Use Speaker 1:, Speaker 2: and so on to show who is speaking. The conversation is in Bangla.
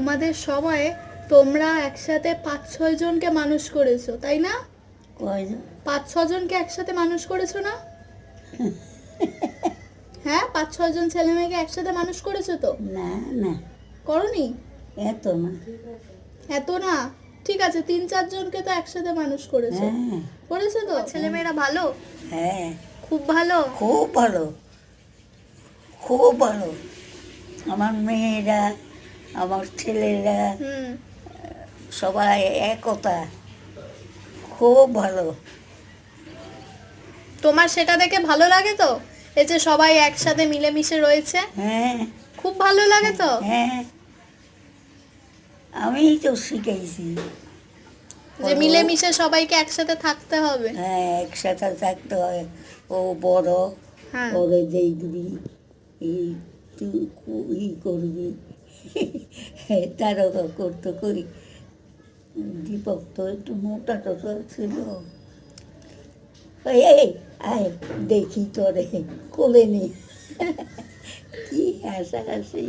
Speaker 1: তোমাদের সময়ে তোমরা একসাথে 5-6 জনকে মানুষ করেছো, তাই না?
Speaker 2: কয়জন?
Speaker 1: 5-6 জনকে একসাথে মানুষ করেছো না? হ্যাঁ, 5-6 জন ছেলে মেয়েকে একসাথে মানুষ করেছো তো?
Speaker 2: না না,
Speaker 1: করনি?
Speaker 2: এত না।
Speaker 1: এত না? ঠিক আছে, 3-4 জনকে তো একসাথে মানুষ করেছো।
Speaker 2: হ্যাঁ
Speaker 1: করেছো তো? ছেলেমেয়েরা ভালো?
Speaker 2: হ্যাঁ,
Speaker 1: খুব ভালো?
Speaker 2: খুব ভালো, খুব ভালো। আমার মেয়েরা, আমার ছেলেরা
Speaker 1: হুম।
Speaker 2: সবাই একতা, খুব ভালো।
Speaker 1: তোমার সেটা দেখে ভালো লাগে তো, এই যে সবাই একসাথে মিলেমিশে রয়েছে?
Speaker 2: হ্যাঁ
Speaker 1: খুব ভালো লাগে তো?
Speaker 2: হ্যাঁ, আমিই তো শিখাইছি।
Speaker 1: যে মিলেমিশে সবাইকে একসাথে থাকতে হবে।
Speaker 2: হ্যাঁ, একসাথে থাকতে হয়। ও বড়,
Speaker 1: হ্যাঁ।
Speaker 2: ওরে দেখবি, এই তুই ই করবি। তারও করতে করি। দীপক তো একটু মোটা টোটা ছিল। এই এই, আয় দেখি তোরে কোলে নি। কি হাসাহাসি।